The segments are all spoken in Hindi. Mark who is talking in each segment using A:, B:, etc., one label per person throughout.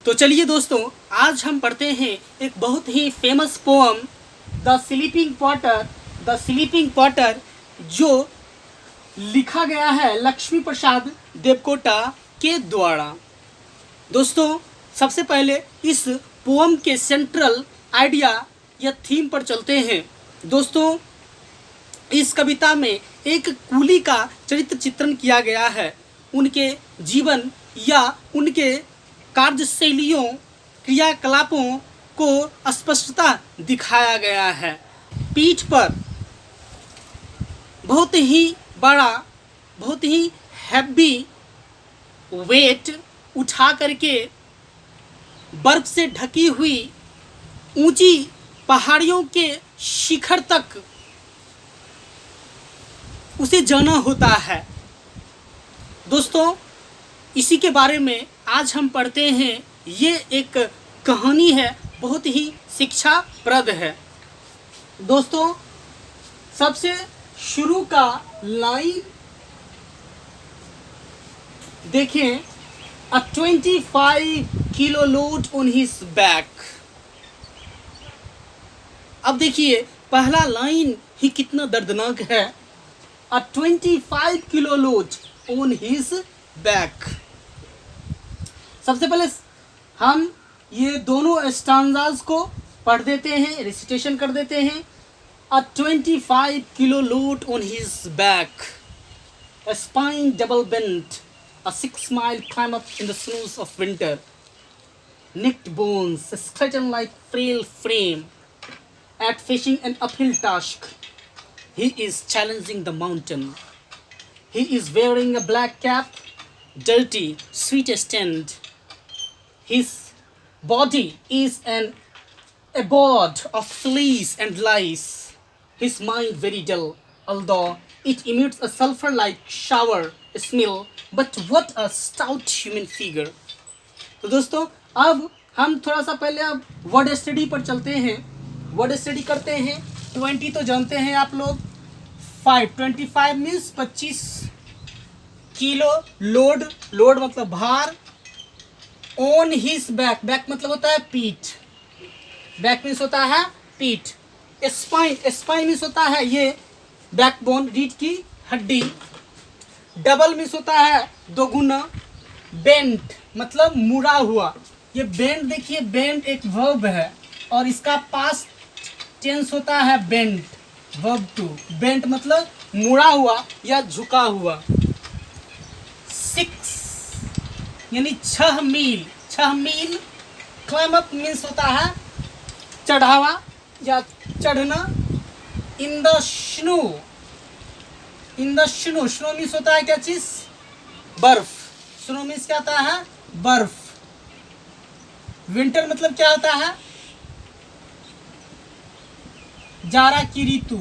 A: तो चलिए दोस्तों, आज हम पढ़ते हैं एक बहुत ही famous poem the sleeping potter जो लिखा गया है लक्ष्मी प्रसाद देवकोटा के द्वारा। दोस्तों, सबसे पहले इस पोअम के सेंट्रल आइडिया या थीम पर चलते हैं। दोस्तों, इस कविता में एक कूली का चरित्र चित्रण किया गया है। उनके जीवन या उनके कार्यशैलियों क्रियाकलापों को स्पष्टता दिखाया गया है। पीठ पर बहुत ही बड़ा, बहुत ही हैवी वेट उठा करके बर्फ से ढकी हुई ऊंची पहाड़ियों के शिखर तक उसे जाना होता है। दोस्तों, इसी के बारे में आज हम पढ़ते हैं। ये एक कहानी है, बहुत ही शिक्षाप्रद है। दोस्तों, सबसे शुरू का लाइन देखें, a 25 kilo load on his back. अब देखिए, पहला लाइन ही कितना दर्दनाक है। a 25 kilo load on his back. सबसे पहले हम ये दोनों स्टांजास को पढ़ देते हैं, रिसिटेशन कर देते हैं। A 25 kilo load on his back, a spine double bent, a 6-mile climb up in the snows of winter, necked bones skeleton like frail frame, at facing an uphill task, he is challenging the mountain. He is wearing a black cap, dirty, sweat stained. His body is an abode of fleas and lice. His mind very dull, although it emits a sulfur-like shower smell. But what a stout human figure! तो दोस्तों, अब हम थोड़ा सा पहले अब वर्ड स्टडी पर चलते हैं। वर्ड स्टडी करते हैं। 20 तो जानते हैं आप लोग। 25 मीन्स 25 किलो लोड। लोड मतलब भार। ऑन हिज बैक, बैक मतलब होता है पीठ। बैक मीन्स होता है पीठ। स्पाइन, स्पाइन मीन्स होता है ये बैकबोन, रीढ़ की हड्डी। डबल मीन्स होता है दोगुना। बेंट मतलब मुड़ा हुआ। ये बेंट देखिए, बेंट एक वर्ब है और इसका पास्ट टेंस होता है बेंट, वर्ब टू। बेंट मतलब मुड़ा हुआ या झुका हुआ। 6 यानी 6 मील। 6 मील। क्लाइम अप मीन्स होता है चढ़ावा या चढ़ना। In the snow, in the snow, snow means होता है क्या चीज? बर्फ। स्नो मीन्स क्या होता है? बर्फ। विंटर मतलब क्या होता है? जाड़ा की ऋतु,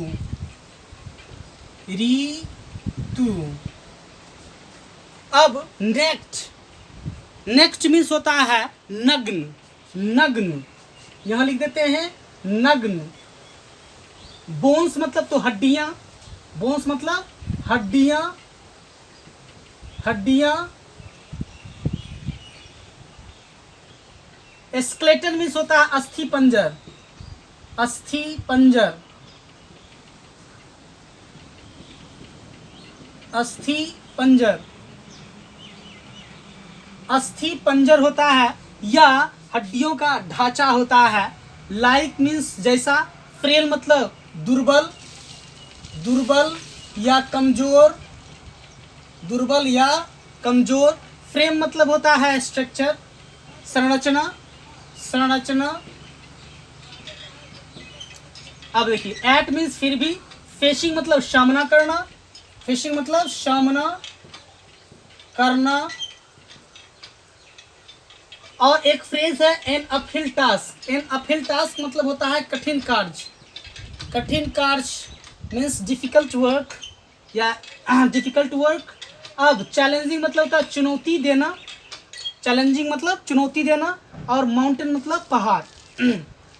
A: ऋतु। अब नेक्स्ट, नेक्स्ट मीन्स होता है नग्न, नग्न। यहां लिख देते हैं नग्न। बोन्स मतलब तो हड्डियां, बोन्स मतलब हड्डियां, हड्डियां। स्केलेटन मीन्स होता है अस्थि पंजर, अस्थि पंजर, अस्थि पंजर। अस्थि पंजर होता है या हड्डियों का ढांचा होता है। लाइक मीन्स जैसा। फ्रेल मतलब दुर्बल, दुर्बल या कमजोर, दुर्बल या कमजोर। फ्रेम मतलब होता है स्ट्रक्चर, संरचना, संरचना। अब देखिए, एट मीन्स फिर भी। फेसिंग मतलब सामना करना, फेसिंग मतलब सामना करना। और एक फ्रेज है an uphill task. An uphill task मतलब होता है कठिन कार्य, कठिन कार्य मीन्स डिफिकल्ट वर्क या डिफिकल्ट वर्क। अब चैलेंजिंग मतलब होता है चुनौती देना, चैलेंजिंग मतलब चुनौती देना। और माउंटेन मतलब पहाड़।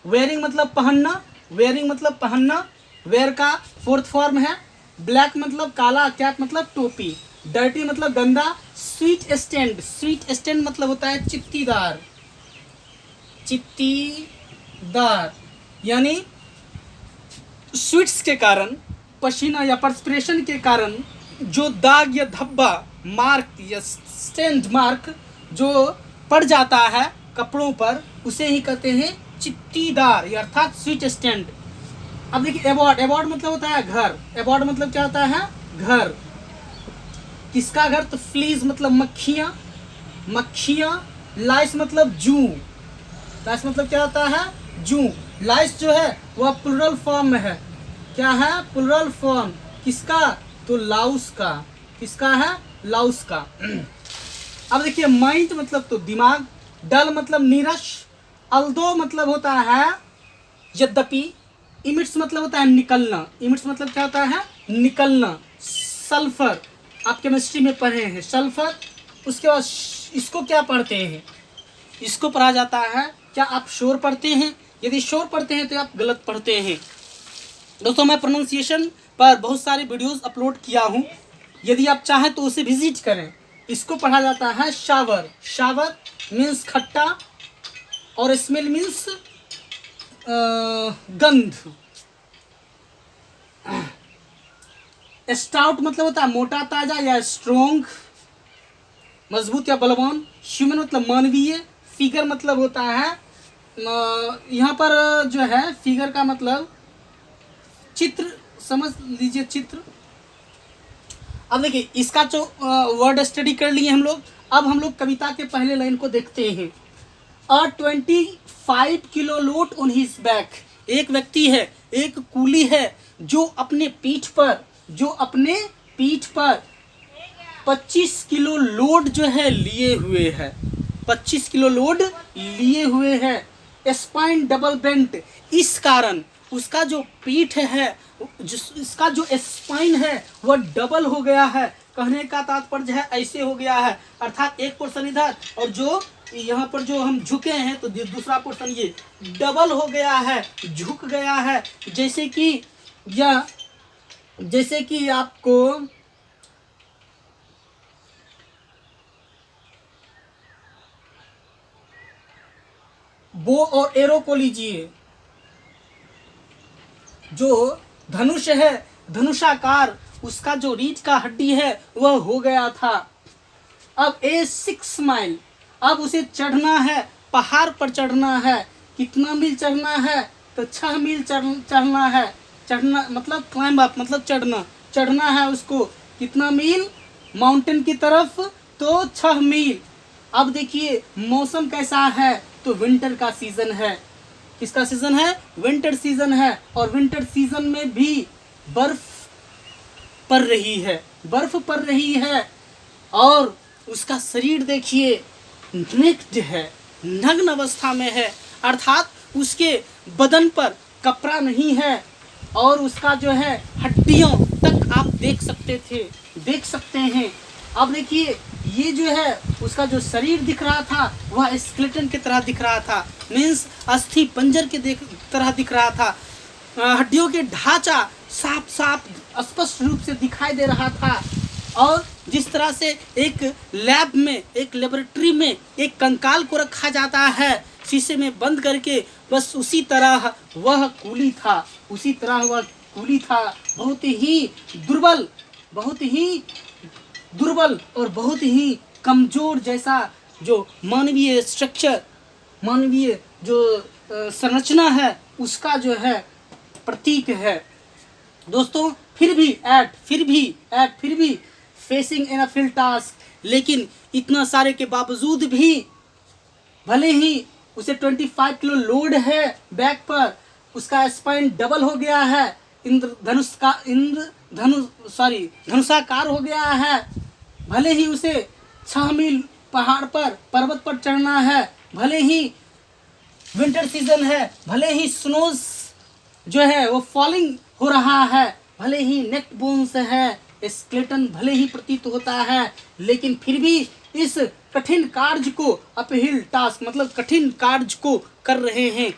A: वेयरिंग मतलब पहनना, वेयरिंग मतलब पहनना। वेयर का 4th फॉर्म है। ब्लैक मतलब काला, कैप मतलब टोपी। डर्टी मतलब गंदा। स्वीट स्टैंड, स्वीट स्टैंड मतलब होता है चित्तीदार, चित्तीदार, यानी स्वीट्स के कारण, पसीना या पर्सपिरेशन के कारण जो दाग या धब्बा, मार्क या स्टेंड मार्क जो पड़ जाता है कपड़ों पर, उसे ही कहते हैं चित्तीदार, या अर्थात स्वीट स्टैंड। अब देखिए एबॉर्ड, एबॉर्ड मतलब होता है घर, एबॉर्ड मतलब क्या होता है घर। किसका घर? तो फ्लीज मतलब मक्खियाँ, मक्खियाँ। लाइस मतलब जू, लाइस मतलब क्या होता है? जू। लाइस जो है वह प्लुरल फॉर्म में है। क्या है? Plural form. किसका? तो लाउस का। किसका है? लाउस का। अब देखिए माइंड मतलब तो दिमाग, डल मतलब नीरस, अल्दो मतलब होता है यद्यपि, इमिट्स मतलब होता है निकलना, इमिट्स मतलब क्या होता है? निकलना। सल्फर आप केमिस्ट्री में पढ़े हैं, सल्फर। उसके बाद इसको क्या पढ़ते हैं? इसको पढ़ा जाता है, क्या आप शोर पढ़ते हैं? यदि शोर पढ़ते हैं तो आप गलत पढ़ते हैं। दोस्तों मैं प्रोनाउंसिएशन पर बहुत सारे वीडियोस अपलोड किया हूँ, यदि आप चाहें तो उसे विजिट करें। इसको पढ़ा जाता है शावर, शावर मीन्स खट्टा और स्मेल मीन्स गंध। स्टाउट मतलब होता है मोटा ताजा या स्ट्रोंग, मजबूत या बलवान। ह्यूमन मतलब मानवीय। फिगर मतलब होता है यहाँ पर जो है फिगर का मतलब चित्र, समझ लीजिए चित्र। अब देखिए इसका जो वर्ड स्टडी कर लिए हम लोग। अब हम लोग कविता के पहले लाइन को देखते हैं। अ 25 kilo load on his back, एक व्यक्ति है, एक कूली है जो अपने पीठ पर, जो अपने पीठ पर 25 किलो लोड जो है लिए हुए है, 25 किलो लोड लिए हुए है। स्पाइन डबल बेंट, इस कारण उसका जो पीठ है, इसका जो स्पाइन है वह डबल हो गया है। कहने का तात्पर्य है ऐसे हो गया है, अर्थात एक पोर्शन इधर और जो यहाँ पर जो हम झुके हैं तो दूसरा पोर्शन ये डबल हो गया है, झुक गया है। जैसे कि यह, जैसे कि आपको बो और एरो को लीजिए, जो धनुष है, धनुषाकार, उसका जो रीढ़ का हड्डी है वह हो गया था। अब 6 माइल, अब उसे चढ़ना है, पहाड़ पर चढ़ना है। कितना मील चढ़ना है? तो 6 मील चढ़ना है। चढ़ना मतलब क्लाइंब अप मतलब चढ़ना, चढ़ना है उसको। कितना मील? माउंटेन की तरफ तो 6 मील। अब देखिए मौसम कैसा है? तो विंटर का सीजन है। किसका सीजन है? विंटर सीजन है। और विंटर सीजन में भी बर्फ पड़ रही है, बर्फ पड़ रही है। और उसका शरीर देखिए नेक्ड है, नग्न अवस्था में है, अर्थात उसके बदन पर कपड़ा नहीं है और उसका जो है हड्डियों तक आप देख सकते थे, देख सकते हैं। अब देखिए ये जो है उसका जो शरीर दिख रहा था वह स्केलेटन की तरह दिख रहा था, मीन्स अस्थि पंजर के तरह दिख रहा था। हड्डियों के ढांचा साफ साफ स्पष्ट रूप से दिखाई दे रहा था। और जिस तरह से एक लैब में, एक लेबोरेटरी में एक कंकाल को रखा जाता है शीशे में बंद करके, बस उसी तरह वह कूली था, उसी तरह वह कूली था। बहुत ही दुर्बल, बहुत ही दुर्बल और बहुत ही कमज़ोर जैसा जो मानवीय स्ट्रक्चर, मानवीय जो संरचना है उसका जो है प्रतीक है। दोस्तों फिर भी facing in a field task, लेकिन इतना सारे के बावजूद भी, भले ही उसे 25 किलो लोड है बैक पर, उसका स्पाइन डबल हो गया है, धनुषाकार हो गया है, भले ही उसे 6 मील पहाड़ पर, पर्वत पर चढ़ना है, भले ही विंटर सीजन है, भले ही स्नोज जो है वो फॉलिंग हो रहा है, भले ही नेक बोन्स है, स्केलेटन भले ही प्रतीत होता है, लेकिन फिर भी इस कठिन कार्य को, अपहिल टास्क मतलब कठिन कार्य को कर रहे हैं,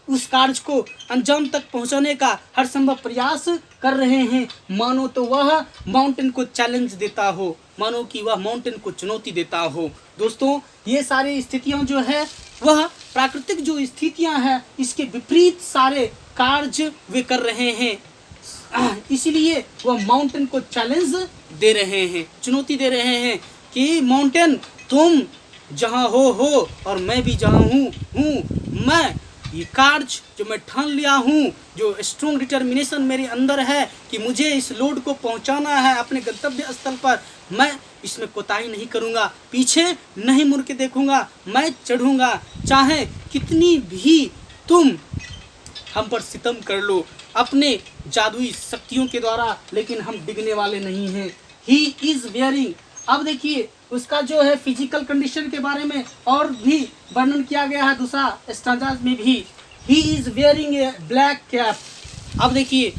A: उस कार्य को अंजाम तक पहुंचाने का हर संभव प्रयास कर रहे हैं। मानो तो वह माउंटेन को चैलेंज देता हो, मानो कि वह माउंटेन को चुनौती देता हो। दोस्तों ये सारी स्थितियां जो है वह प्राकृतिक जो स्थितियां हैं इसके विपरीत सारे कार्य वे कर रहे हैं, इसलिए वह माउंटेन को चैलेंज दे रहे हैं, चुनौती दे रहे हैं कि माउंटेन तुम जहाँ हो और मैं भी जहाँ हूँ, मैं ये कार्य जो मैं ठान लिया हूँ, जो स्ट्रॉन्ग डिटर्मिनेशन मेरे अंदर है कि मुझे इस लोड को पहुँचाना है अपने गंतव्य स्थल पर, मैं इसमें कोताही नहीं करूँगा, पीछे नहीं मुड़ के देखूँगा, मैं चढ़ूँगा, चाहे कितनी भी तुम हम पर सितम कर लो अपने जादुई शक्तियों के द्वारा, लेकिन हम डिगने वाले नहीं हैं। ही इज़ वेयरिंग, अब देखिए उसका जो है फिजिकल कंडीशन के बारे में और भी वर्णन किया गया है दूसरा स्टैंजाज में भी। He is wearing A black cap, अब देखिए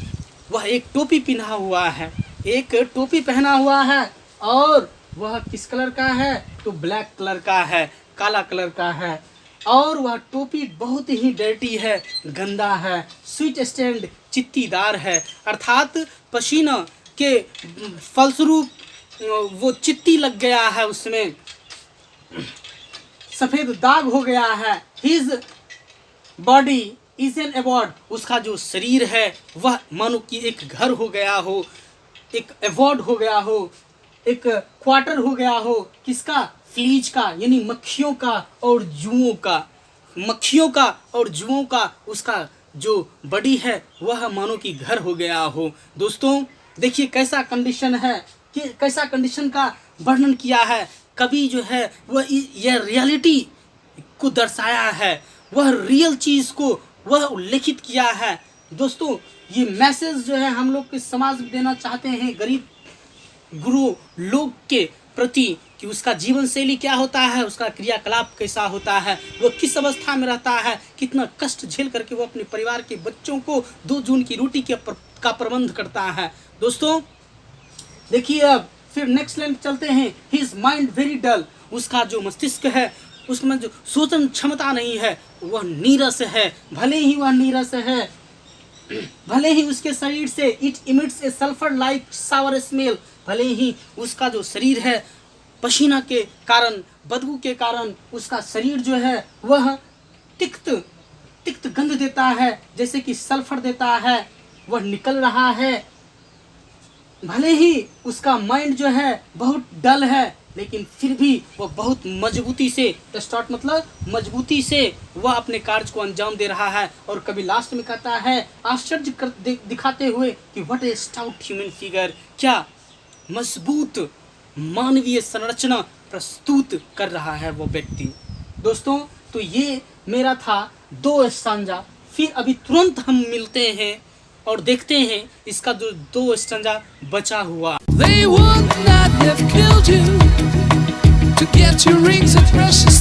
A: वह एक टोपी पहना हुआ है, एक टोपी पहना हुआ है और वह किस कलर का है, तो ब्लैक कलर का है, काला कलर का है, और वह टोपी बहुत ही डर्टी है, गंदा है, स्वीट स्टैंड चित्तीदार है, अर्थात पसीना के फलस्वरूप वो चित्ती लग गया है, उसमें सफ़ेद दाग हो गया है। His body is an award, उसका जो शरीर है वह मानो कि एक घर हो गया हो, एक अवार्ड हो गया हो, एक क्वार्टर हो गया हो, किसका, फ्लीज का, यानी मक्खियों का और जुओं का, मक्खियों का और जुओं का उसका जो बॉडी है वह मानो कि घर हो गया हो। दोस्तों देखिए कैसा कंडीशन है, कि कैसा कंडीशन का वर्णन किया है कवि जो है वह यह रियलिटी को दर्शाया है, वह रियल चीज़ को वह उल्लेखित किया है। दोस्तों ये मैसेज जो है हम लोग के समाज में देना चाहते हैं गरीब गुरु लोग के प्रति कि उसका जीवन शैली क्या होता है, उसका क्रियाकलाप कैसा होता है, वो किस अवस्था में रहता है, कितना कष्ट झेल करके वो अपने परिवार के बच्चों को 2 जून की रोटी का प्रबंध करता है। दोस्तों देखिए अब फिर नेक्स्ट लाइन चलते हैं। हिज माइंड वेरी डल, उसका जो मस्तिष्क है उसमें जो सोचन क्षमता नहीं है, वह नीरस है, भले ही वह नीरस है, भले ही उसके शरीर से it emits a sulphur like sour smell, भले ही उसका जो शरीर है पसीना के कारण, बदबू के कारण उसका शरीर जो है वह तिक्त गंध देता है, जैसे कि सल्फर देता है, वह निकल रहा है। भले ही उसका माइंड जो है बहुत डल है, लेकिन फिर भी वह बहुत मजबूती से, स्टार्ट मतलब मजबूती से वह अपने कार्य को अंजाम दे रहा है। और कभी लास्ट में कहता है आश्चर्य कर दिखाते हुए कि what A stout human figure, क्या मजबूत मानवीय संरचना प्रस्तुत कर रहा है वो व्यक्ति। दोस्तों तो ये मेरा था 2 स्टैंजा, फिर अभी तुरंत हम मिलते हैं और देखते हैं इसका जो 2 स्टैंजा बचा हुआ।
B: They would not have killed you to get your rings of precious